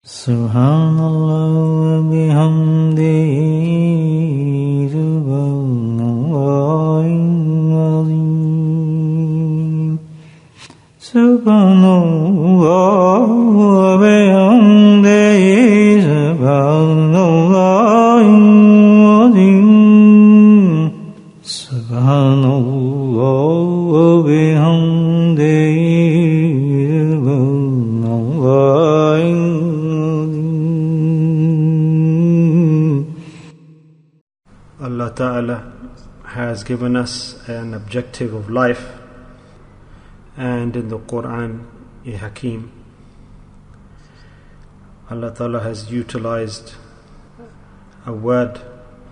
Subhanallah wa bihamdihi subhanallahil azim. Subhanallah wa bihamdihi subhanallahil azim. Subhanallah wa bihamdihi Allah Ta'ala has given us an objective of life, and in the Quran Hakim, Allah Ta'ala has utilized a word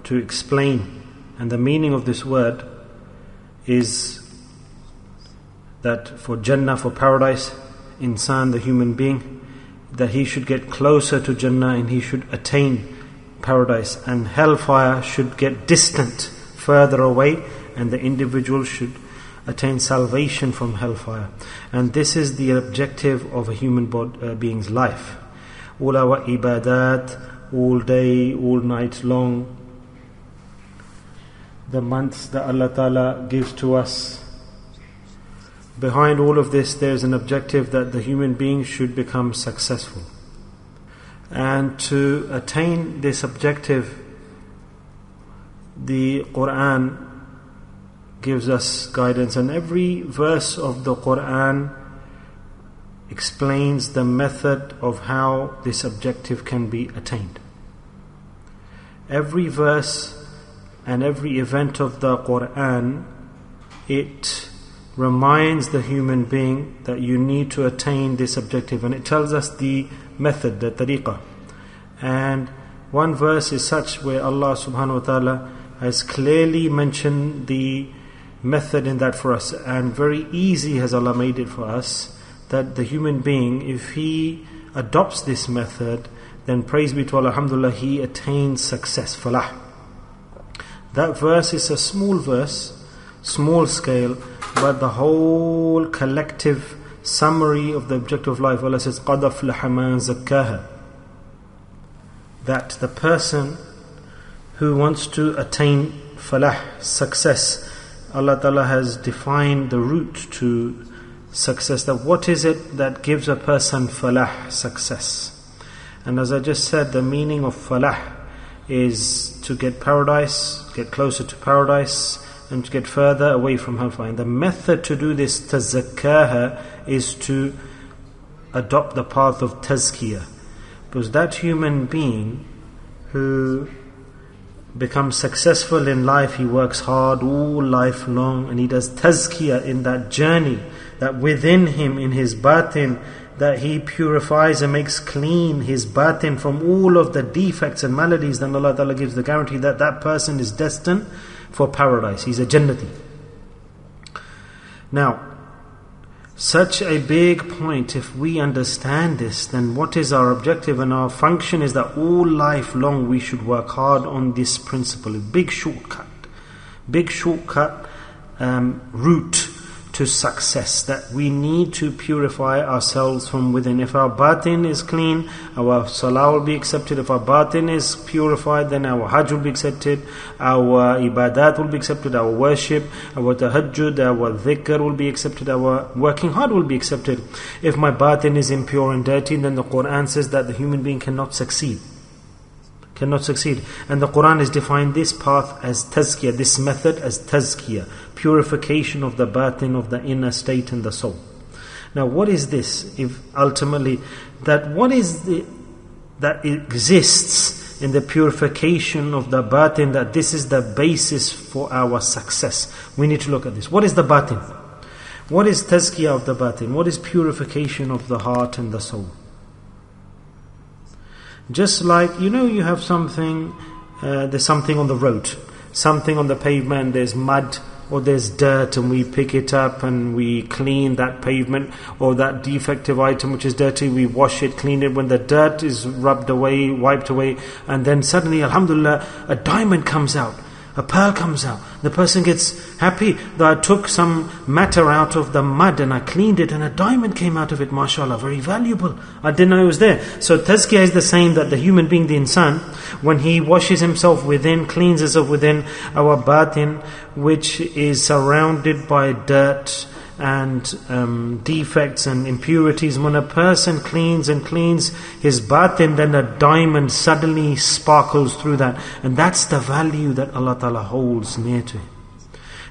to explain, and the meaning of this word is that for Jannah, for paradise, insan, the human being, that he should get closer to Jannah and he should attain paradise, and hellfire should get distant, further away, and the individual should attain salvation from hellfire. And this is the objective of a human being's life. All our ibadat, all day, all night long, the months that Allah Ta'ala gives to us, behind all of this there is an objective that the human being should become successful. And to attain this objective, the Quran gives us guidance, and every verse of the Quran explains the method of how this objective can be attained. Every verse and every event of the Quran, it reminds the human being that you need to attain this objective, and it tells us the method, the tariqah. And one verse is such where Allah subhanahu wa ta'ala has clearly mentioned the method in that for us, and very easy has Allah made it for us, that the human being, if he adopts this method, then praise be to Allah, alhamdulillah, he attains success, falah. That verse is a small verse, small scale, but the whole collective summary of the objective of life. Allah says, قَدْ أَفْلَحَ مَنْ زَكَّاهَا, that the person who wants to attain falah, success, Allah Ta'ala has defined the route to success, that what is it that gives a person falah, success. And as I just said, the meaning of falah is to get paradise, get closer to paradise, and to get further away from hellfire. And the method to do this, tazakkaha, is to adopt the path of tazkiyah. Because that human being who becomes successful in life, he works hard all life long, and he does tazkiyah in that journey, that within him, in his batin, that he purifies and makes clean his batin from all of the defects and maladies. Then Allah Ta'ala gives the guarantee that that person is destined for paradise. He's a Jannati. Now, such a big point, if we understand this, then what is our objective? And our function is that all life long we should work hard on this principle. A big shortcut route to success, that we need to purify ourselves from within. If our batin is clean, our salah will be accepted. If our batin is purified, then our hajj will be accepted, our ibadat will be accepted, our worship, our tahajjud, our dhikr will be accepted, our working hard will be accepted. If my batin is impure and dirty, then the Quran says that the human being cannot succeed. And the Quran has defined this path as tazkiyah, this method as tazkiyah, purification of the batin, of the inner state and the soul. Now what is this? If ultimately, that what is that exists in the purification of the batin, that this is the basis for our success. We need to look at this. What is the batin? What is tazkiyah of the batin? What is purification of the heart and the soul? Just like, you have something, there's something on the road, something on the pavement, there's mud or there's dirt, and we pick it up and we clean that pavement, or that defective item which is dirty, we wash it, clean it. When the dirt is rubbed away, wiped away, and then suddenly, alhamdulillah, a diamond comes out. A pearl comes out. The person gets happy that I took some matter out of the mud and I cleaned it and a diamond came out of it. MashaAllah, very valuable. I didn't know it was there. So tazkiyah is the same, that the human being, the insan, when he washes himself within, cleans himself within, our batin, which is surrounded by dirt and defects and impurities. When a person cleans his batin, then a diamond suddenly sparkles through that, and that's the value that Allah Ta'ala holds near to him.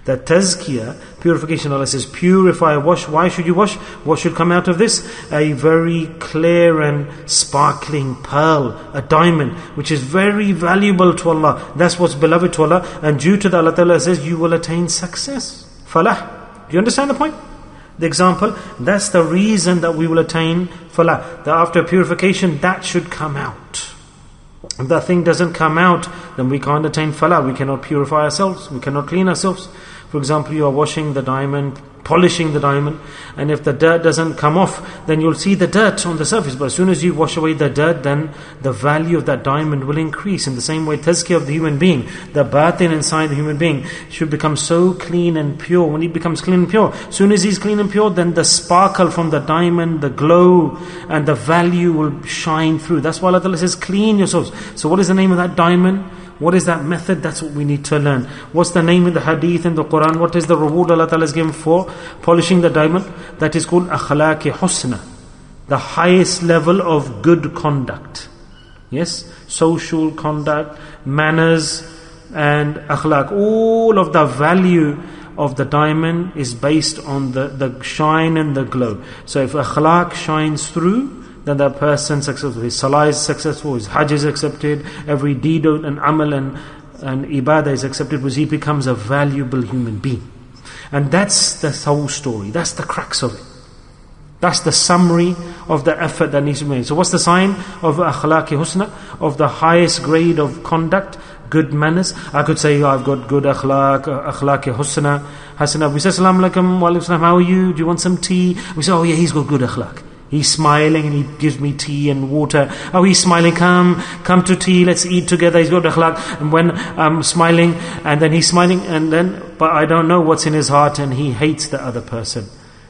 That tazkiyah, purification, Allah says, purify, wash. Why should you wash? What should come out of this? A very clear and sparkling pearl, a diamond, which is very valuable to Allah. That's what's beloved to Allah, and due to that, Allah Ta'ala says, you will attain success. Falah. Do you understand the point? The example, that's the reason that we will attain falah. That after purification, that should come out. If that thing doesn't come out, then we can't attain falah. We cannot purify ourselves. We cannot clean ourselves. For example, you are washing the diamond, polishing the diamond, and if the dirt doesn't come off, then you'll see the dirt on the surface. But as soon as you wash away the dirt, then the value of that diamond will increase. In the same way, tazkiyah of the human being, the batin inside the human being should become so clean and pure. When he becomes clean and pure, as soon as he's clean and pure, then the sparkle from the diamond, the glow and the value will shine through. That's why Allah Ta'ala says, clean yourselves. So what is the name of that diamond? What is that method? That's what we need to learn. What's the name in the hadith and the Quran? What is the reward Allah Ta'ala has given for polishing the diamond? That is called akhlaq husna, the highest level of good conduct. Yes, social conduct, manners and akhlaq. All of the value of the diamond is based on the shine and the glow. So if akhlaq shines through, then that person successful. His salah is successful, his hajj is accepted, every deed and amal and ibadah is accepted, because he becomes a valuable human being. And that's the whole story. That's the crux of it. That's the summary of the effort that needs to be made. So what's the sign of akhlaq husna, of the highest grade of conduct? Good manners. I could say, I've got good akhlaq husna. Hasana. We say, Assalamu alaikum, wa alaikum salam, how are you? Do you want some tea? We say, oh yeah, he's got good akhlaq. He's smiling and he gives me tea and water. Oh, he's smiling, come to tea, let's eat together. He's got akhlaq. And when I'm smiling, and then he's smiling, but I don't know what's in his heart, and he hates the other person.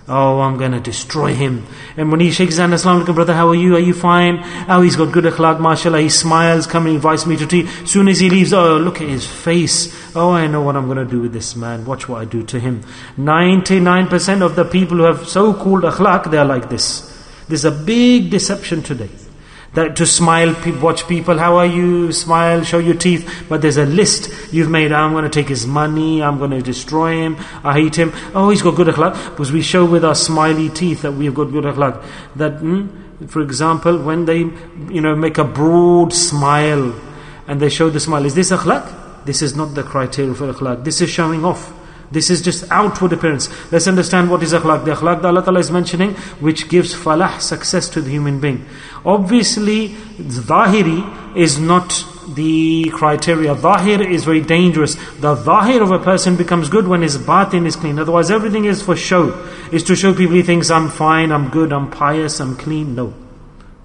Oh, I'm going to destroy him. And when he shakes his hand, Assalamu alaikum, brother, how are you? Are you fine? Oh, he's got good akhlaq, mashallah. He smiles, come and invites me to tea. Soon as he leaves, oh, look at his face. Oh, I know what I'm going to do with this man. Watch what I do to him. 99% of the people who have so-called akhlaq, they are like this. There's a big deception today. That to smile, watch people, how are you? Smile, show your teeth. But there's a list you've made. I'm going to take his money. I'm going to destroy him. I hate him. Oh, he's got good akhlaq. Because we show with our smiley teeth that we have got good akhlaq. That, for example, when they, make a broad smile and they show the smile, is this akhlaq? This is not the criteria for akhlaq. This is showing off. This is just outward appearance. Let's understand what is akhlaq. The akhlaq that Allah Ta'ala is mentioning, which gives falah, success to the human being. Obviously, zahiri is not the criteria. Zahir is very dangerous. The zahir of a person becomes good when his batin is clean. Otherwise, everything is for show. Is to show people he thinks, I'm fine, I'm good, I'm pious, I'm clean. No.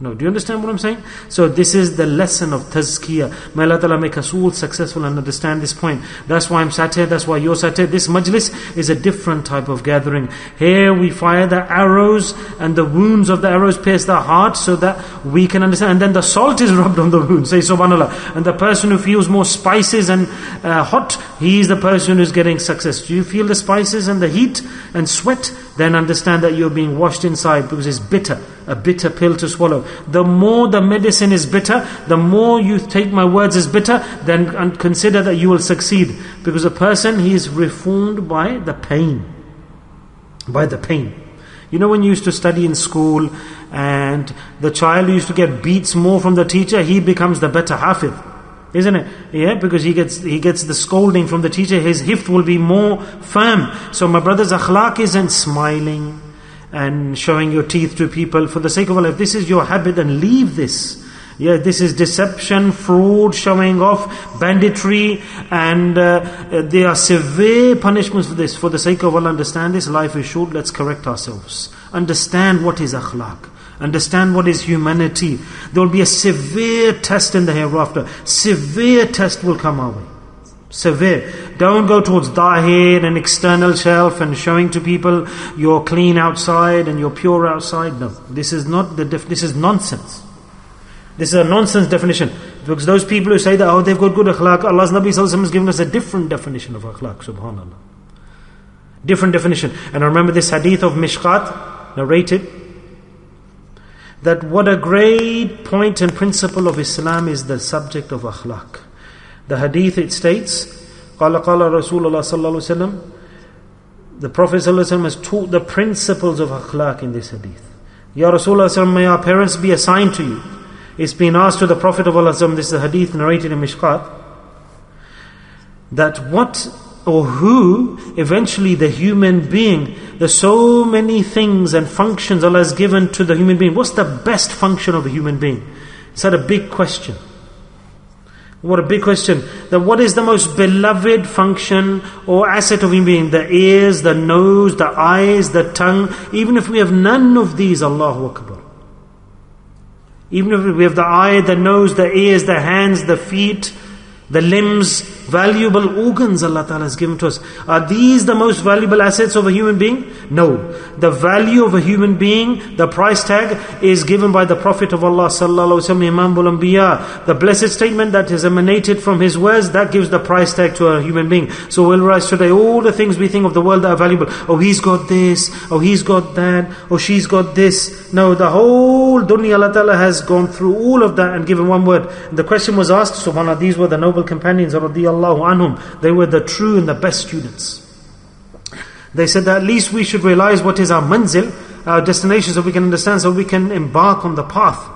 Do you understand what I'm saying? So this is the lesson of tazkiyah. May Allah Ta'ala make us all successful and understand this point. That's why I'm sat here, that's why you're sat here. This majlis is a different type of gathering. Here we fire the arrows, and the wounds of the arrows pierce the heart so that we can understand. And then the salt is rubbed on the wound. Say subhanallah. And the person who feels more spices and hot, he is the person who's getting success. Do you feel the spices and the heat and sweat? Then understand that you're being washed inside, because it's bitter. A bitter pill to swallow. The more the medicine is bitter, the more you take my words as bitter, then consider that you will succeed. Because a person, he is reformed by the pain. By the pain. You know, when you used to study in school and the child used to get beats more from the teacher, he becomes the better hafiz. Isn't it? Yeah, because he gets the scolding from the teacher, his hifz will be more firm. So my brothers, akhlaq isn't smiling and showing your teeth to people. For the sake of Allah, if this is your habit, then leave this. Yeah, this is deception, fraud, showing off, banditry, and there are severe punishments for this. For the sake of Allah, understand this, life is short, let's correct ourselves. Understand what is akhlaq. Understand what is humanity. There will be a severe test in the hereafter. Severe test will come our way. Severe. Don't go towards Dahir and external shelf and showing to people you're clean outside and you're pure outside. No, this is not this is nonsense. This is a nonsense definition. Because those people who say that, oh, they've got good akhlaq, Allah's Nabi Sallallahu Alaihi Wasallam has given us a different definition of akhlaq, subhanAllah. Different definition. And I remember this hadith of Mishkat, narrated, that what a great point and principle of Islam is the subject of akhlaq. The hadith, it states, قال Rasulullah Sallallahu Alaihi Wasallam, the Prophet Sallallahu Alaihi Wasallam has taught the principles of akhlaq in this hadith. Ya Rasulullah Sallallahu Alaihi Wasallam, may our parents be assigned to you. It's been asked to the Prophet of Allah, this is a hadith narrated in Mishkat, that what or who eventually the human being, there's so many things and functions Allah has given to the human being. What's the best function of a human being? It's a big question. What a big question. That what is the most beloved function or asset of a human being? The ears, the nose, the eyes, the tongue. Even if we have none of these, Allahu Akbar. Even if we have the eye, the nose, the ears, the hands, the feet, the limbs, valuable organs Allah Ta'ala has given to us. Are these the most valuable assets of a human being? No. The value of a human being, the price tag, is given by the Prophet of Allah Sallallahu Alaihi Wasallam, Imamul Anbiya. The blessed statement that is emanated from his words, that gives the price tag to a human being. So we'll realize today, all the things we think of the world that are valuable. Oh, he's got this. Oh, he's got that. Oh, she's got this. No, the whole dunya Allah Ta'ala has gone through all of that and given one word. And the question was asked, subhanAllah, these were the noble companions, radiyallahu anhum. They were the true and the best students. They said that at least we should realize what is our manzil, our destination, so we can understand, so we can embark on the path.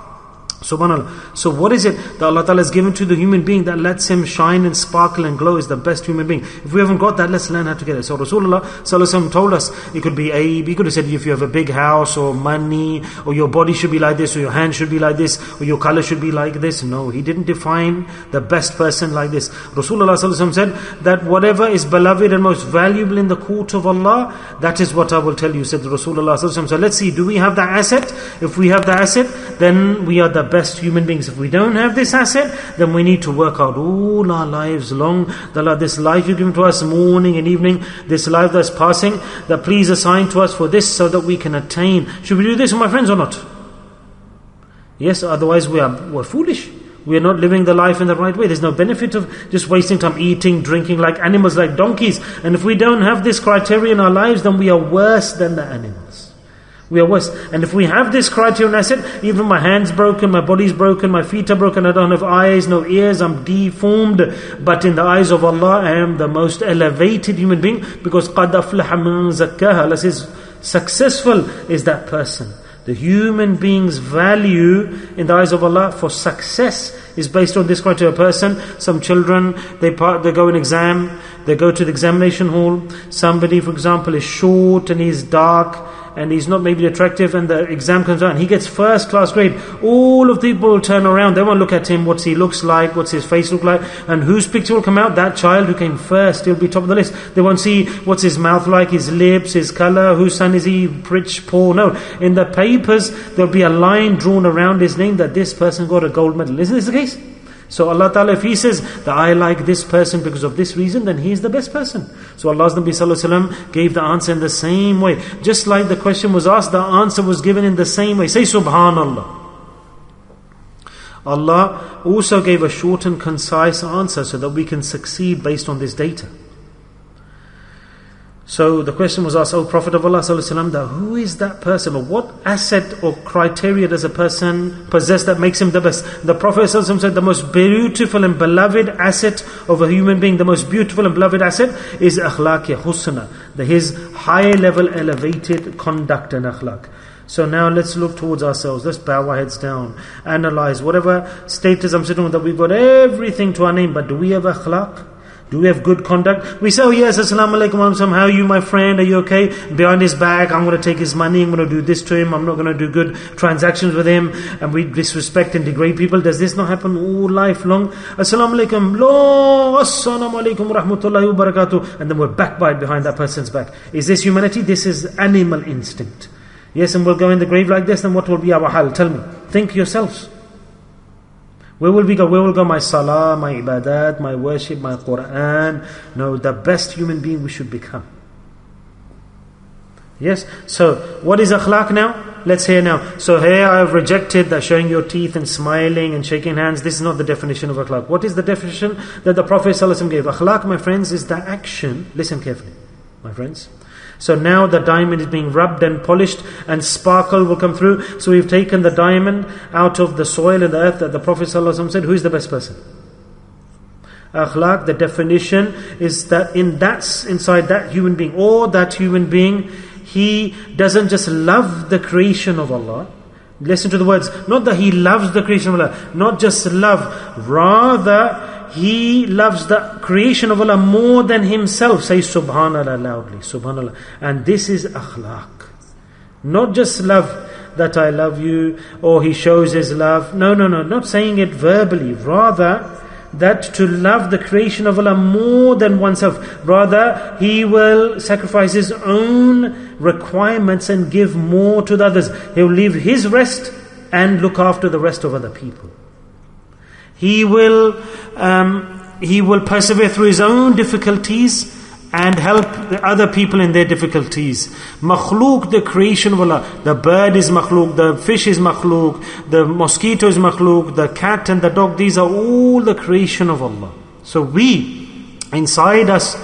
Subhanallah. So what is it that Allah Ta'ala has given to the human being that lets him shine and sparkle and glow, is the best human being? If we haven't got that, let's learn how to get it. So Rasulullah Sallallahu Alaihi Wasallam told us, it could be he could have said, if you have a big house or money, or your body should be like this, or your hand should be like this, or your color should be like this. No, he didn't define the best person like this. Rasulullah Sallallahu Alaihi Wasallam said that whatever is beloved and most valuable in the court of Allah, that is what I will tell you, said Rasulullah Sallallahu Alaihi Wasallam. So let's see, do we have that asset? If we have the asset, then we are the best human beings. If we don't have this asset, then we need to work out all our lives long. This life you've given to us, morning and evening, this life that's passing, that please assign to us for this, so that we can attain. Should we do this, my friends, or not? Yes, otherwise we're foolish. We are not living the life in the right way. There's no benefit of just wasting time eating, drinking like animals, like donkeys. And if we don't have this criteria in our lives, then we are worse than the animals. We are worse. And if we have this criterion asset, even my hand's broken, my body's broken, my feet are broken, I don't have eyes, no ears, I'm deformed. But in the eyes of Allah, I am the most elevated human being, because قَدْ أَفْلَحَ مَنْ زَكَّاهَا. Allah says, successful is that person. The human being's value in the eyes of Allah for success is based on this criteria. Person, some children, they go in exam, they go to the examination hall. Somebody, for example, is short and he's dark and he's not maybe attractive, and the exam comes out and he gets first class grade. All of the people will turn around, they won't look at him, what's he looks like, what's his face look like, and whose picture will come out? That child who came first, he'll be top of the list. They won't see what's his mouth like, his lips, his color, whose son is he, rich, poor. No, in the papers there'll be a line drawn around his name that this person got a gold medal. Isn't this the case? So Allah Ta'ala, if He says that I like this person because of this reason, then He is the best person. So Allah's Nabi Sallallahu Alaihi Wasallam gave the answer in the same way. Just like the question was asked, the answer was given in the same way. Say Subhanallah. Allah also gave a short and concise answer so that we can succeed based on this data. So the question was asked, O Prophet of Allah Sallallahu Alaihi Wasallam, that who is that person, or what asset or criteria does a person possess that makes him the best? The Prophet Sallallahu Alaihi Wasallam said the most beautiful and beloved asset of a human being, the most beautiful and beloved asset is akhlaq husna, his high level elevated conduct and akhlaq. So now let's look towards ourselves. Let's bow our heads down. Analyze whatever status I'm sitting on, that we've got everything to our name, but do we have akhlaq? Do we have good conduct? We say, oh yes, assalamu alaikum, how are you, my friend? Are you okay? Behind his back, I'm going to take his money, I'm going to do this to him, I'm not going to do good transactions with him, and we disrespect and degrade people. Does this not happen all life long? Assalamu alaikum, assalamu alaikum rahmatullahi wa barakatuh, and then we're backbite behind that person's back. Is this humanity? This is animal instinct. Yes, and we'll go in the grave like this, then what will be our hal? Tell me. Think yourselves. Where will we go? Where will go my salah, my ibadat, my worship, my Quran? No, the best human being we should become. Yes? So, what is akhlaq now? Let's hear now. So here I have rejected that showing your teeth and smiling and shaking hands. This is not the definition of akhlaq. What is the definition that the Prophet ﷺ gave? Akhlaq, my friends, is the action. Listen carefully, my friends. So now the diamond is being rubbed and polished and sparkle will come through. So we've taken the diamond out of the soil and the earth that the Prophet ﷺ said, who is the best person? Akhlaq, the definition is that inside that human being, or that human being, he doesn't just love the creation of Allah. Listen to the words. Not that he loves the creation of Allah. Not just love. Rather, he loves the creation of Allah more than himself. Say Subhanallah loudly. Subhanallah. And this is akhlaq. Not just love that I love you, or he shows his love. No. Not saying it verbally. Rather, that to love the creation of Allah more than oneself. Rather, he will sacrifice his own requirements and give more to the others. He will leave his rest and look after the rest of other people. He will persevere through his own difficulties and help the other people in their difficulties. Makhluk, the creation of Allah. The bird is makhluk, the fish is makhluk, the mosquito is makhluk, the cat and the dog, these are all the creation of Allah. So inside us,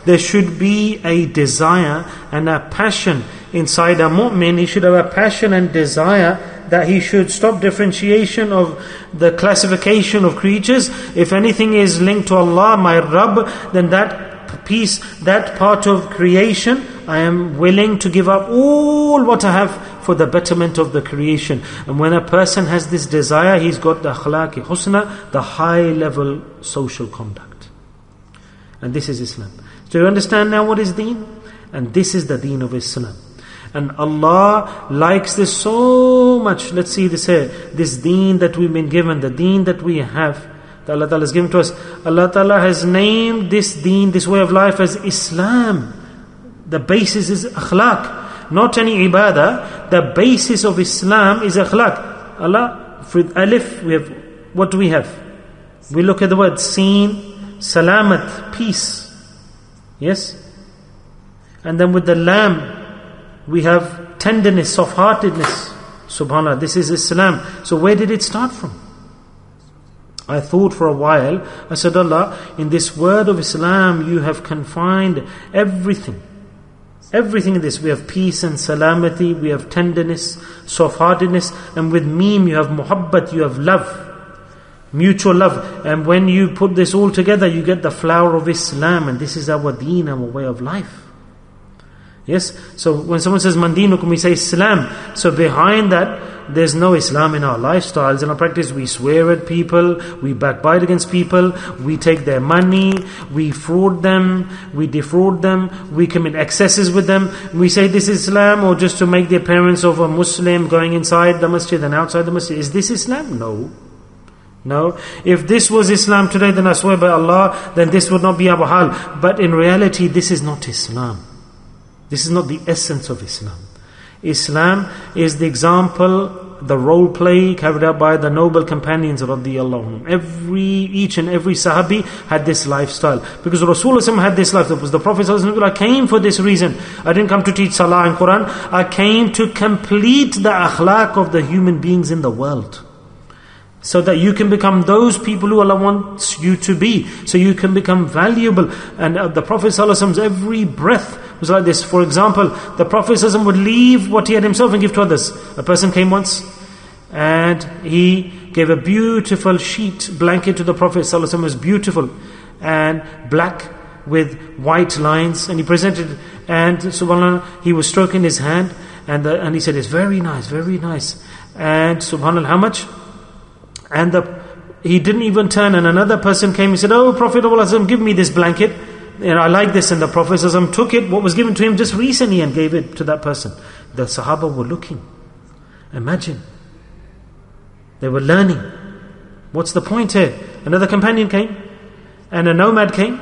there should be a desire and a passion inside a mu'min. He should have a passion and desire that he should stop differentiation of the classification of creatures. If anything is linked to Allah, my Rabb, then that piece, that part of creation, I am willing to give up all what I have for the betterment of the creation. And when a person has this desire, he's got the akhlaq husna, the high level social conduct. And this is Islam. Do you understand now what is deen? And this is the deen of Islam. And Allah likes this so much. Let's see this here. This deen that we've been given, the deen that we have, that Allah Ta'ala has given to us. Allah Ta'ala has named this deen, this way of life, as Islam. The basis is akhlaq. Not any ibadah. The basis of Islam is akhlaq. Allah, for alif, we have, what do we have? We look at the word seen, salamat, peace. Yes? And then with the lam, we have tenderness, soft-heartedness. Subhanallah, this is Islam. So where did it start from? I thought for a while, I said, Allah, in this word of Islam, you have confined everything. Everything in this. We have peace and salamati, we have tenderness, soft-heartedness, and with meme you have muhabbat, you have love. Mutual love. And when you put this all together, you get the flower of Islam, and this is our deen, our way of life. Yes? So when someone says mandinukum, we say Islam. So behind that, there's no Islam in our lifestyles. In our practice, we swear at people, we backbite against people, we take their money, we fraud them, we defraud them, we commit excesses with them. We say this is Islam, or just to make the appearance of a Muslim going inside the masjid and outside the masjid. Is this Islam? No. If this was Islam today, then I swear by Allah, then this would not be our hal. But in reality, this is not Islam. This is not the essence of Islam. Islam is the example, the role play carried out by the noble companions of radiyallahu anhum. Each and every sahabi had this lifestyle. Because Rasulullah had this lifestyle. Because the Prophet I came for this reason. I didn't come to teach Salah and Quran. I came to complete the akhlaq of the human beings in the world. So that you can become those people who Allah wants you to be. So you can become valuable. And the Prophet ﷺ's every breath was like this. For example, the Prophet ﷺ would leave what he had himself and give to others. A person came once and he gave a beautiful sheet, blanket to the Prophet ﷺ. It was beautiful and black with white lines. And he presented, and subhanAllah, he was stroking his hand, and he said, it's very nice, very nice. And subhanAllah, how much? And he didn't even turn, and another person came. He said, "Oh, Prophet of Allah, give me this blanket. I like this." And the Prophet took it, what was given to him just recently, and gave it to that person. The Sahaba were looking. Imagine. They were learning. What's the point here? Another companion came, and a nomad came,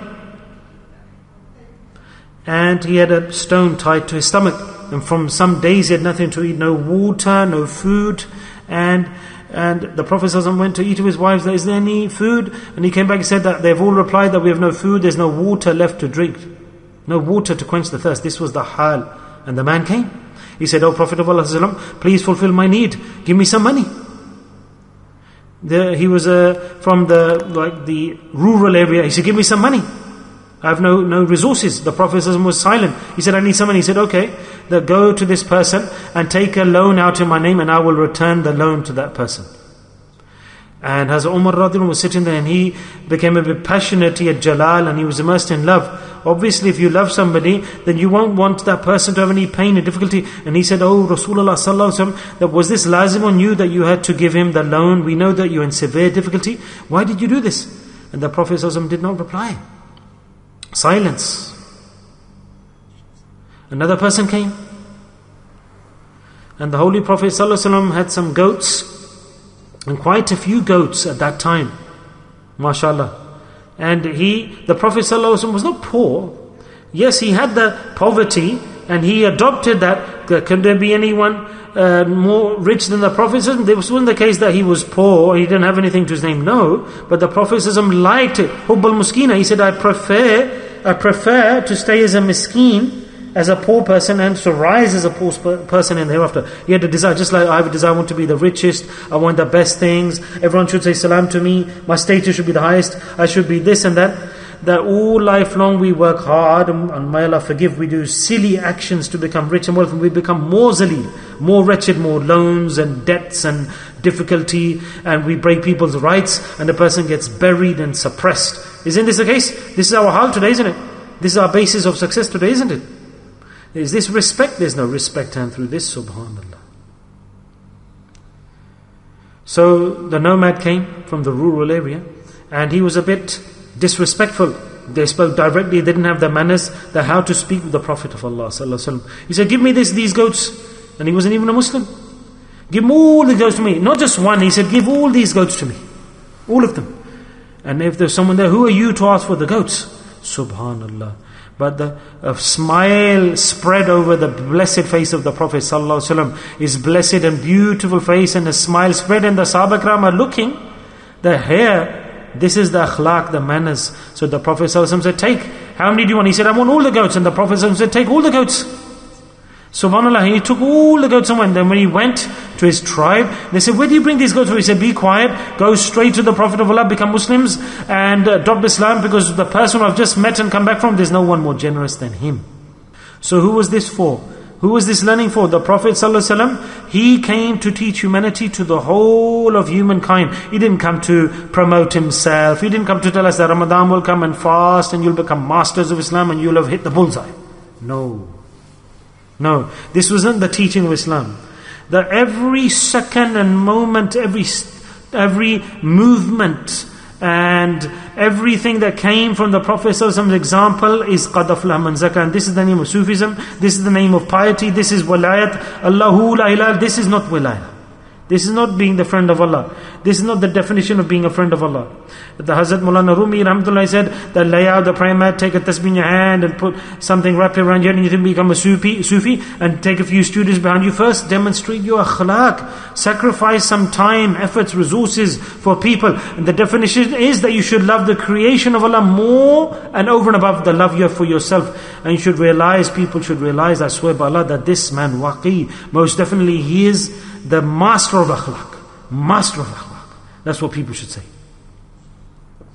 and he had a stone tied to his stomach. And from some days he had nothing to eat, no water, no food, and And the Prophet ﷺ went to each of his wives, is there any food? And he came back and said that they've all replied that we have no food, there's no water left to drink. No water to quench the thirst. This was the hal. And the man came. He said, "O Prophet of Allah ﷺ, please fulfill my need. Give me some money." He was from the rural area. He said, "Give me some money. I have no resources." The Prophet ﷺ was silent. He said, "I need some money." He said, "Okay, then go to this person and take a loan out in my name, and I will return the loan to that person." And Hazrat Umar radiallahu anhu was sitting there, and he became a bit passionate. He had jalal and he was immersed in love. Obviously, if you love somebody, then you won't want that person to have any pain and difficulty. And he said, "Oh Rasulullah sallallahu alaihi wasallam, that was this lazim on you that you had to give him the loan? We know that you're in severe difficulty. Why did you do this?" And the Prophet sallallahu alaihi wasallam did not reply. Silence. Another person came, and the Holy Prophet ﷺ had some goats, and quite a few goats at that time, mashallah. And the Prophet ﷺ was not poor. Yes, he had the poverty, and he adopted that. Can there be anyone more rich than the Prophet ﷺ? This wasn't the case that he was poor, he didn't have anything to his name. No, but the Prophet ﷺ liked it. Hubbal muskina. He said, I prefer to stay as a miskeen, as a poor person, and to rise as a poor person in the hereafter. He had a desire, just like I have a desire, I want to be the richest, I want the best things, everyone should say salam to me, my status should be the highest, I should be this and that. That all life long we work hard, and may Allah forgive, we do silly actions to become rich and wealthy, and we become more zaleel, more wretched, more loans and debts and difficulty, and we break people's rights, and the person gets buried and suppressed. Isn't this the case? This is our hal today, isn't it? This is our basis of success today, isn't it? Is this respect? There's no respect, and through this, subhanallah. So the nomad came from the rural area, and he was a bit disrespectful. They spoke directly, they didn't have the manners, the how to speak with the Prophet of Allah sallallahu alaihi wasallam. He said, "Give me these goats," and he wasn't even a Muslim. "Give me all the goats to me, not just one." He said, "Give all these goats to me, all of them." And if there's someone there, who are you to ask for the goats? Subhanallah. But a smile spread over the blessed face of the Prophet sallallahu alaihi wasallam. His blessed and beautiful face, and a smile spread, and the Sahaba Ikram are looking. The hair. This is the akhlaq, the manners. So the Prophet ﷺ said, "Take, how many do you want?" He said, "I want all the goats." And the Prophet ﷺ said, "Take all the goats." Subhanallah, he took all the goats and then when he went to his tribe, they said, "Where do you bring these goats from?" He said, "Be quiet, go straight to the Prophet of Allah, become Muslims and adopt Islam, because the person I've just met and come back from, there's no one more generous than him." So who was this for? Who was this learning for? The Prophet ﷺ, he came to teach humanity, to the whole of humankind. He didn't come to promote himself. He didn't come to tell us that Ramadan will come and fast and you'll become masters of Islam and you'll have hit the bullseye. No. This wasn't the teaching of Islam. That every second and moment, every movement and everything that came from the Prophet ﷺ's example is qad aflaha man zaka. And this is the name of Sufism, this is the name of piety, this is walayat. Allahu la ilaha. This is not wilayah. This is not being the friend of Allah. This is not the definition of being a friend of Allah. The Hazrat Maulana Rumi rahmatullah said that lay out the prayer mat, take a tasbih in your hand and put something, wrap it around you, and you can become a Sufi, and take a few students behind you. First demonstrate your akhlaq, sacrifice some time, efforts, resources for people. And the definition is that you should love the creation of Allah more and over and above the love you have for yourself. And you should realize, people should realize, I swear by Allah, that this man waqi, most definitely he is the master of akhlaq. Master of akhlaq. That's what people should say.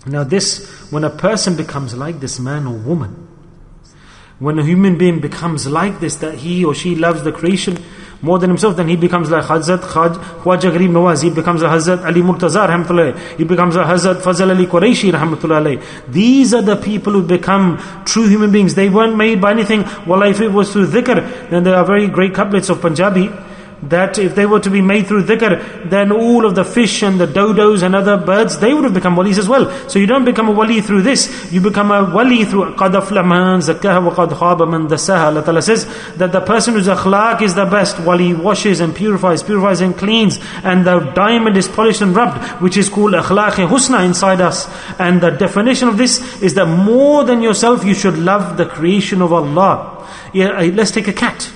Now this, when a person becomes like this, man or woman, when a human being becomes like this, that he or she loves the creation more than himself, then he becomes like Hazrat Khwaja Garib Nawaz, he becomes like Hazrat Ali Murtaza rahmatullah, he becomes like Hazrat Fazal Ali Quraishi rahmatullah. These are the people who become true human beings. They weren't made by anything. Well, if it was through dhikr, then there are very great couplets of Punjabi, that if they were to be made through dhikr, then all of the fish and the dodos and other birds, they would have become walis as well. So you don't become a wali through this, you become a wali through qad aflaha man zakkaha wa qad khaba man dasaha. Allah Ta'ala says that the person whose akhlaq is the best, wali washes and purifies and cleans, and the diamond is polished and rubbed, which is called akhlaq husna inside us. And the definition of this is that more than yourself, you should love the creation of Allah. Yeah, let's take a cat.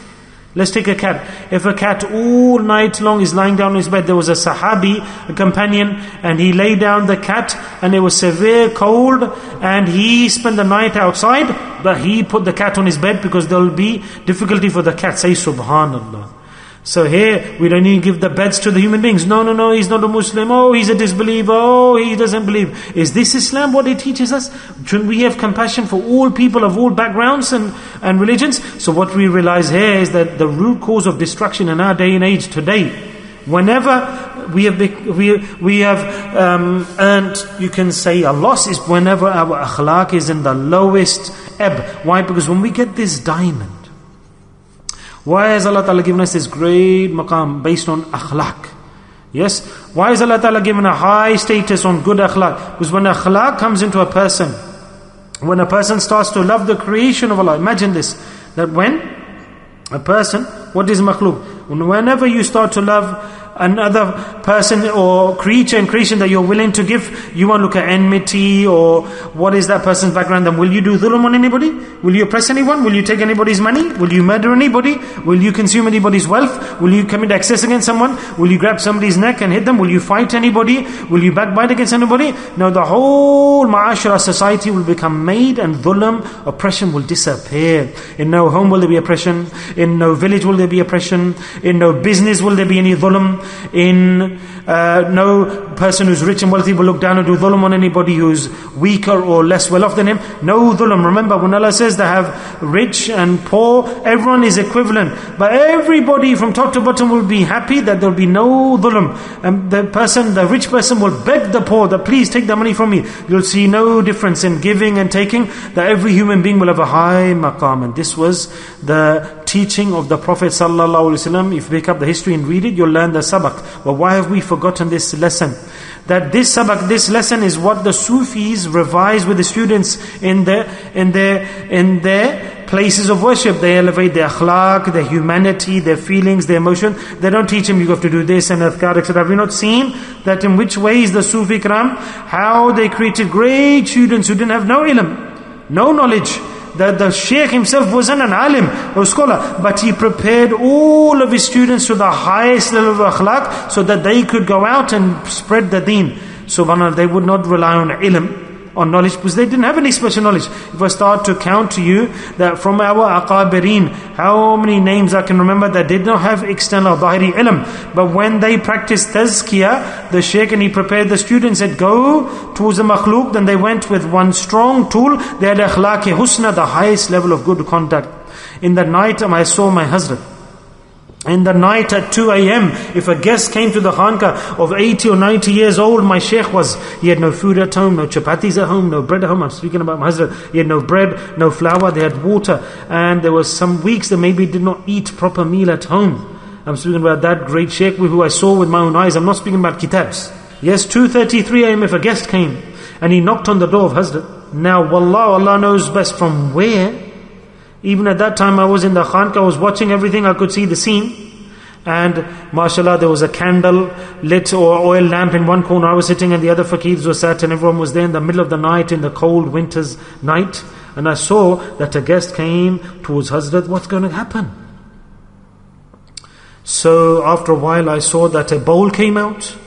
Let's take a cat. If a cat all night long is lying down in his bed, there was a Sahabi, a companion, and he lay down the cat, and it was severe cold, and he spent the night outside, but he put the cat on his bed because there will be difficulty for the cat. Say Subhanallah. So here, we don't even give the beds to the human beings. No, he's not a Muslim. Oh, he's a disbeliever. Oh, he doesn't believe. Is this Islam what it teaches us? Shouldn't we have compassion for all people of all backgrounds and religions? So what we realize here is that the root cause of destruction in our day and age today, whenever we have earned, you can say, a loss, is whenever our akhlaq is in the lowest ebb. Why? Because when we get this diamond, why has Allah Ta'ala given us this great maqam based on akhlaq? Yes? Why has Allah Ta'ala given a high status on good akhlaq? Because when akhlaq comes into a person, when a person starts to love the creation of Allah, imagine this, that when a person, what is makhluk? Whenever you start to love another person or creature in creation that you're willing to give, you won't look at enmity or what is that person's background. Then will you do dhulm on anybody? Will you oppress anyone? Will you take anybody's money? Will you murder anybody? Will you consume anybody's wealth? Will you commit excess against someone? Will you grab somebody's neck and hit them? Will you fight anybody? Will you backbite against anybody? No, the whole ma'ashara society will become made, and dhulm, oppression, will disappear. In no home will there be oppression. In no village will there be oppression. In no business will there be any dhulm. In no person who's rich and wealthy will look down and do dhulm on anybody who's weaker or less well off than him. No dhulm. Remember, when Allah says they have rich and poor, everyone is equivalent. But everybody from top to bottom will be happy that there will be no dhulm. And the rich person will beg the poor that please take the money from me. You'll see no difference in giving and taking, that every human being will have a high maqam. And this was the teaching of the Prophet ﷺ. If you pick up the history and read it, you'll learn the sabak. But why have we forgotten this lesson? That this sabak, this lesson, is what the Sufis revise with the students in their places of worship. They elevate their akhlaq, their humanity, their feelings, their emotion. They don't teach them you have to do this and adhkar, etc. Have you not seen that in which ways the Sufi Kiram, how they created great students who didn't have no ilm, no knowledge? That the Sheikh himself wasn't an alim or scholar, but he prepared all of his students to the highest level of akhlaq so that they could go out and spread the deen. Subhanallah, they would not rely on ilm, on knowledge, because they didn't have any special knowledge. If I start to count to you that from our aqabirin, how many names I can remember that did not have external dhahiri ilm, but when they practiced tazkiyah, the Shaykh and he prepared the students, said go towards the makhluk, then they went with one strong tool. They had akhlaq-e husna, the highest level of good conduct. In the night I saw my Hazrat. In the night at 2 a.m., if a guest came to the khanka of 80 or 90 years old, my Shaykh he had no food at home, no chapatis at home, no bread at home. I'm speaking about my Hazrat. He had no bread, no flour, they had water. And there was some weeks that maybe did not eat proper meal at home. I'm speaking about that great Shaykh who I saw with my own eyes. I'm not speaking about kitabs. Yes, 2:33 a.m. if a guest came and he knocked on the door of Hazrat. Now, wallah, Allah knows best from where. Even at that time I was in the khanka, I was watching everything, I could see the scene. And mashallah, there was a candle lit or oil lamp in one corner. I was sitting and the other faqirs were sat, and everyone was there in the middle of the night, in the cold winter's night. And I saw that a guest came towards Hazrat. What's going to happen? So after a while I saw that a bowl came out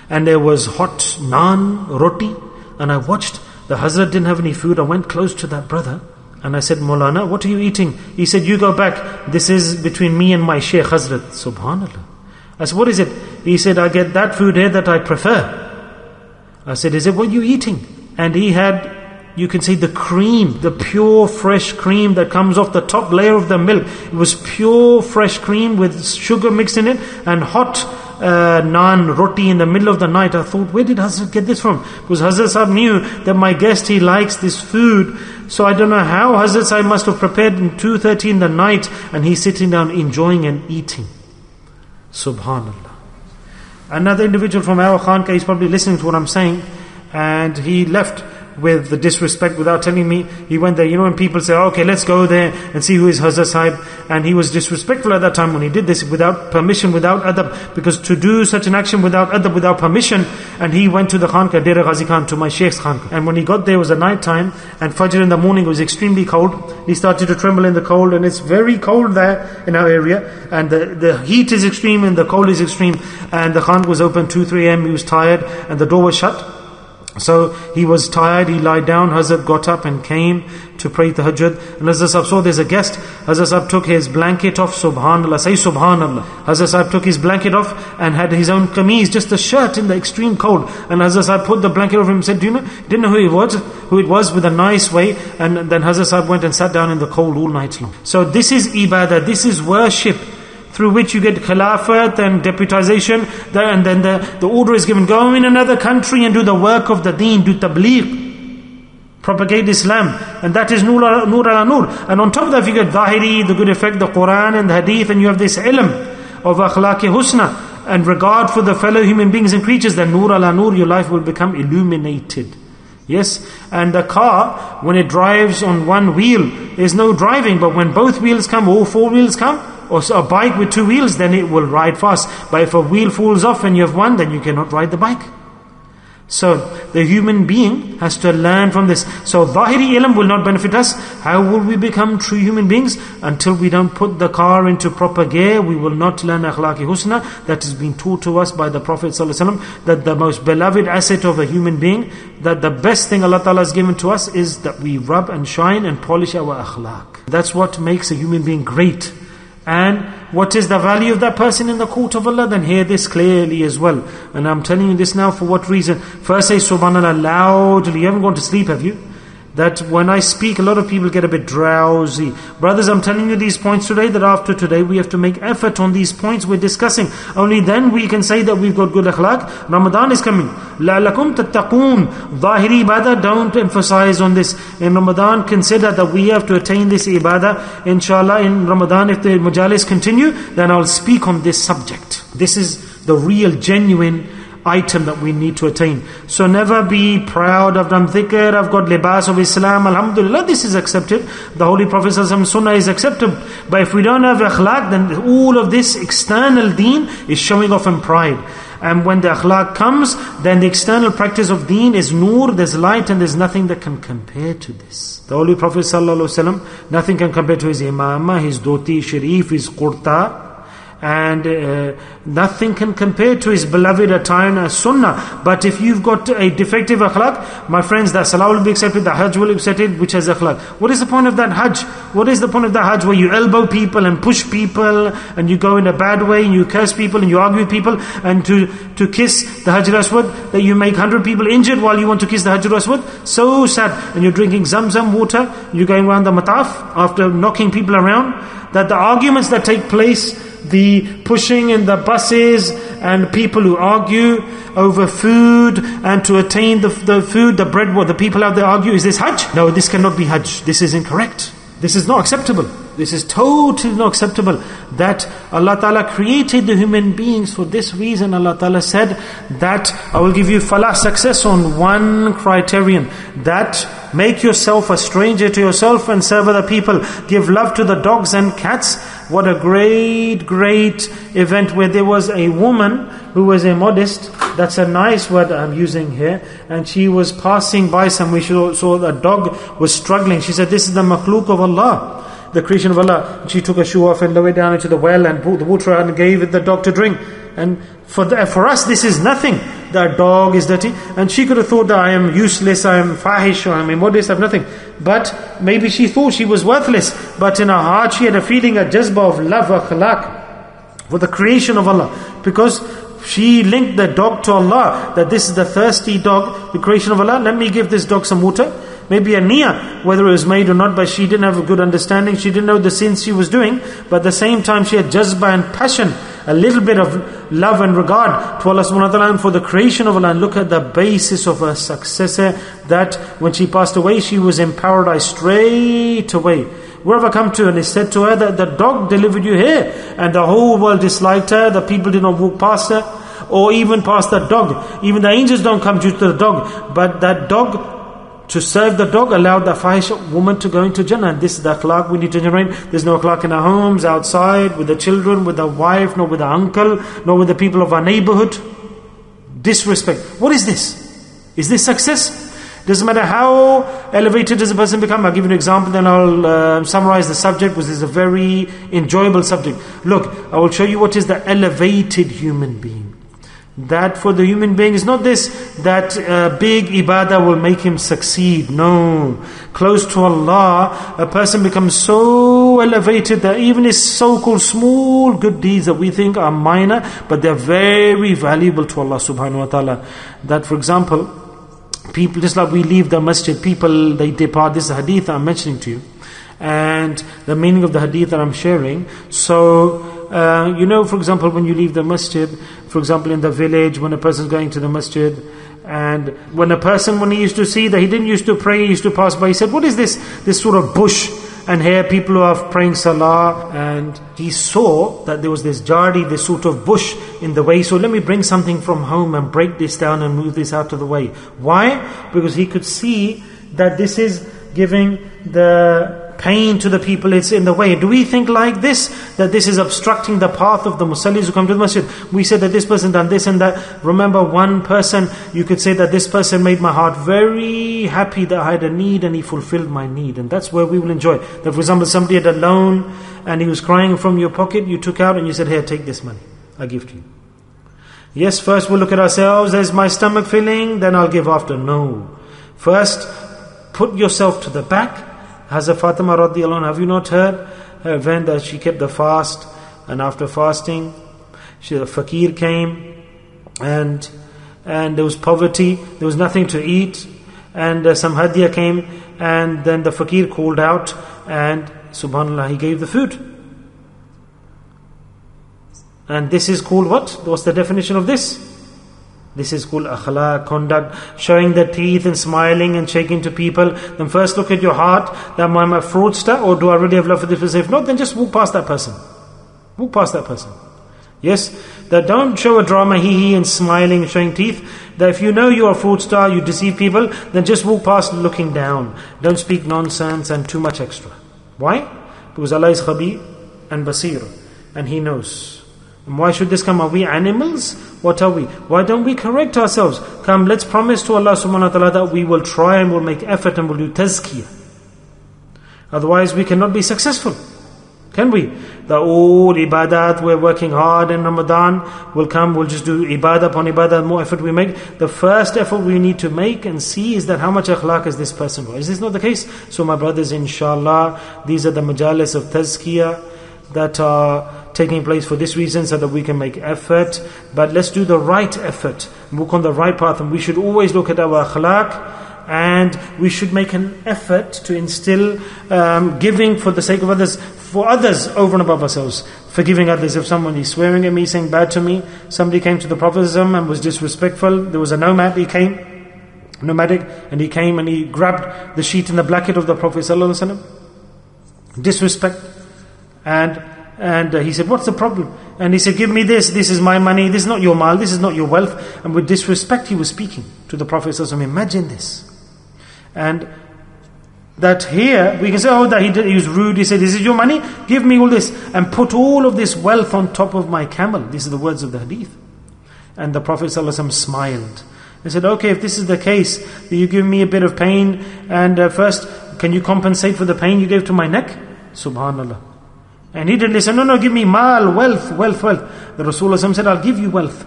and there was hot naan, roti, and I watched. The Hazrat didn't have any food. I went close to that brother and I said, Maulana, what are you eating? He said, you go back. This is between me and my Shaykh Hazrat. Subhanallah. I said, what is it? He said, I get that food here that I prefer. I said, is it what you're eating? And he had, you can say, the cream, the pure fresh cream that comes off the top layer of the milk. It was pure fresh cream with sugar mixed in it and hot naan, roti in the middle of the night. I thought, where did Hazrat get this from? Because Hazrat Sahib knew that my guest, he likes this food. So I don't know how Hazrat Sahib must have prepared in 2:30 in the night, and he's sitting down enjoying and eating. Subhanallah. Another individual from our khanka, he's probably listening to what I'm saying, and he left with the disrespect without telling me. He went there. You know when people say, okay, let's go there and see who is Hadhrat Sahib. And he was disrespectful at that time when he did this without permission, without adab. Because to do such an action without adab, without permission, and he went to the Khanka, Dera Ghazi Khan, to my Sheikh's Khanka. And when he got there, it was a night time, and Fajr in the morning, it was extremely cold. He started to tremble in the cold, and it's very cold there in our area. And the heat is extreme and the cold is extreme. And the Khan was open 2-3 a.m. He was tired and the door was shut. So he was tired, he lied down. Hazrat got up and came to pray Tahajjud. And Hazrat Sahib saw there's a guest. Hazrat Sahib took his blanket off, Subhanallah, say Subhanallah. Hazrat Sahib took his blanket off and had his own kameez, just a shirt in the extreme cold. And Hazrat Sahib put the blanket over him and said, do you know, didn't know who it was with a nice way. And then Hazrat Sahib went and sat down in the cold all night long. So this is ibadah, this is worship, through which you get khilafat and deputization, and then the order is given, go in another country and do the work of the deen, do tabligh, propagate Islam, and that is nur ala nur. And on top of that, you get zahiri, the good effect, the Quran and the hadith, and you have this ilm of akhlaq-e husna and regard for the fellow human beings and creatures, then nur ala nur, your life will become illuminated. Yes, and the car, when it drives on one wheel, there's no driving, but when both wheels come, all four wheels come, or a bike with two wheels, then it will ride fast. But if a wheel falls off and you have one, then you cannot ride the bike. So the human being has to learn from this. So zahiri ilm will not benefit us. How will we become true human beings? Until we don't put the car into proper gear, we will not learn akhlaq-e husna that has been taught to us by the Prophet ﷺ, that the most beloved asset of a human being, that the best thing Allah Ta'ala has given to us is that we rub and shine and polish our akhlaq. That's what makes a human being great. And what is the value of that person in the court of Allah? Then hear this clearly as well. And I'm telling you this now for what reason? First say Subhanallah loudly. You haven't gone to sleep, have you? That when I speak, a lot of people get a bit drowsy. Brothers, I'm telling you these points today, that after today we have to make effort on these points we're discussing. Only then we can say that we've got good akhlaq. Ramadan is coming. لَعَلَّكُمْ تَتَّقُونَ. Zahiri ibadah, don't emphasize on this. In Ramadan, consider that we have to attain this ibadah. Inshallah, in Ramadan, if the majalis continue, then I'll speak on this subject. This is the real, genuine item that we need to attain. So never be proud, I've done dhikr, I've got libas of Islam, alhamdulillah, this is accepted. The Holy Prophet Sunnah is accepted. But if we don't have akhlaq, then all of this external deen is showing off in pride. And when the akhlaq comes, then the external practice of deen is nur, there's light, and there's nothing that can compare to this. The Holy Prophet ﷺ, nothing can compare to his imamah, his dhoti sharif, his qurta, and nothing can compare to his beloved attire as sunnah. But if you've got a defective akhlaq, my friends, that salah will be accepted, the hajj will be accepted, which has akhlaq. What is the point of that hajj? What is the point of that hajj where you elbow people and push people and you go in a bad way and you curse people and you argue with people, and to kiss the Hajar Aswad, that you make 100 people injured while you want to kiss the Hajar Aswad? So sad. And you're drinking Zamzam water, you're going around the mataf after knocking people around. That the arguments that take place, the pushing in the buses and people who argue over food and to attain the food, the bread, what the people out there argue, is this hajj? No, this cannot be hajj. This is incorrect. This is not acceptable. This is totally not acceptable. That Allah Ta'ala created the human beings for this reason. Allah Ta'ala said that I will give you falah, success, on one criterion. That make yourself a stranger to yourself and serve other people. Give love to the dogs and cats. What a great, great event where there was a woman who was immodest. That's a nice word I'm using here. And she was passing by somewhere. She saw a dog was struggling. She said, this is the makhluk of Allah, the creation of Allah. She took her shoe off and lowered down into the well and brought the water out and gave it the dog to drink. And for us, this is nothing. That dog is dirty. And she could have thought that I am useless, I am fahish, or I am immodest, I have nothing. But maybe she thought she was worthless. But in her heart, she had a feeling, a jazba of love, akhlaq, for the creation of Allah. Because she linked the dog to Allah, that this is the thirsty dog, the creation of Allah. Let me give this dog some water. Maybe a niyyah, whether it was made or not, but she didn't have a good understanding. She didn't know the sins she was doing. But at the same time, she had jazba and passion, a little bit of love and regard to Allah subhanahu wa ta'ala and for the creation of Allah. And look at the basis of her successor, that when she passed away, she was in paradise straight away. Wherever come to, and it said to her that the dog delivered you here, and the whole world disliked her, the people did not walk past her, or even past the dog. Even the angels don't come due to the dog, but that dog to serve the dog allowed the fahisha woman to go into Jannah. And this is the akhlaq we need to generate. There's no akhlaq in our homes, outside, with the children, with the wife, nor with the uncle, nor with the people of our neighborhood. Disrespect. What is this? Is this success? Doesn't matter how elevated does a person become. I'll give you an example, then I'll summarize the subject, because it's a very enjoyable subject. Look, I will show you what is the elevated human being. That for the human being is not this, that big ibadah will make him succeed. No. Close to Allah, a person becomes so elevated that even his so-called small good deeds that we think are minor, but they're very valuable to Allah subhanahu wa ta'ala. That, for example, people, just like we leave the masjid, people, they depart. This is a hadith I'm mentioning to you. And the meaning of the hadith that I'm sharing. So, for example, when you leave the masjid, for example, in the village, when a person is going to the masjid, and when he used to see that he didn't used to pray, he used to pass by, he said, what is this sort of bush? And here people who are praying salah, and he saw that there was this jari, this sort of bush in the way. So let me bring something from home and break this down and move this out of the way. Why? Because he could see that this is giving the pain to the people, it's in the way. Do we think like this, that this is obstructing the path of the musallis who come to the masjid? We said that this person done this and that. Remember, one person, you could say that this person made my heart very happy that I had a need and he fulfilled my need. And that's where we will enjoy. That, for example, somebody had a loan and he was crying from your pocket, you took out and you said, here, take this money, I give to you. Yes, first we'll look at ourselves, there's my stomach filling, then I'll give after. No. First, put yourself to the back. Hazrat Fatima radiallahu anha, have you not heard her event that she kept the fast, and after fasting, the fakir came, and there was poverty, there was nothing to eat, and some hadiyah came, and then the fakir called out, and subhanallah, he gave the food. And this is called what? What's the definition of this? This is called akhlaq, conduct, showing the teeth and smiling and shaking to people. Then first look at your heart, that am I a fraudster, or do I really have love for this person? If not, then just walk past that person. Walk past that person. Yes? That don't show a drama, hee and smiling and showing teeth. That if you know you are a fraudster, you deceive people, then just walk past looking down. Don't speak nonsense and too much extra. Why? Because Allah is khabir and basir, and He knows. And why should this come? Are we animals? What are we? Why don't we correct ourselves? Come, let's promise to Allah subhanahu wa ta'ala that we will try and we'll make effort and we'll do tazkiyah. Otherwise we cannot be successful. Can we? The old ibadat, we're working hard in Ramadan, will come, we'll just do ibadah upon ibadah, the more effort we make. The first effort we need to make and see is that how much akhlaq is this person got. Is this not the case? So my brothers, inshallah, these are the majalis of tazkiyah that are taking place for this reason, so that we can make effort. But let's do the right effort, walk on the right path, and we should always look at our akhlaq, and we should make an effort to instill giving for the sake of others, for others over and above ourselves. Forgiving others. If someone is swearing at me, saying bad to me, somebody came to the Prophet and was disrespectful, there was a nomadic, and he came and he grabbed the sheet and the blanket of the Prophet ﷺ. Disrespect. And he said, what's the problem? And he said, give me this is my money, this is not your mal, this is not your wealth. And with disrespect he was speaking to the Prophet ﷺ. Imagine this. And that here, we can say, that he was rude, he said, this is your money, give me all this, and put all of this wealth on top of my camel. These are the words of the hadith. And the Prophet ﷺ smiled. He said, okay, if this is the case, you give me a bit of pain, and first, can you compensate for the pain you gave to my neck? Subhanallah. And he didn't listen. No, give me mal, wealth. The Rasulullah said, I'll give you wealth.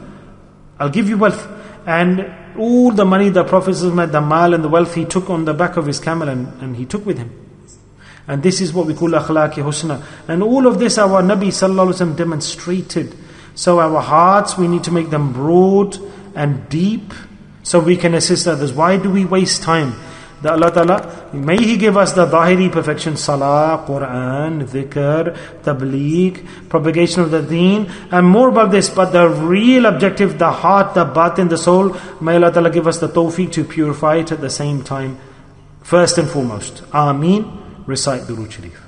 And all the money the Prophet, the mal and the wealth, he took on the back of his camel and he took with him. And this is what we call akhlaq-i husna. And all of this our Nabi sallallahu alaihi wasallam demonstrated. So our hearts, we need to make them broad and deep so we can assist others. Why do we waste time? That Allah Ta'ala, may He give us the zahiri perfection, salah, Quran, dhikr, tabligh, propagation of the deen, and more about this, but the real objective, the heart, the batin, the soul, may Allah Ta'ala give us the tawfiq to purify it at the same time, first and foremost. Ameen. Recite Durood Sharif.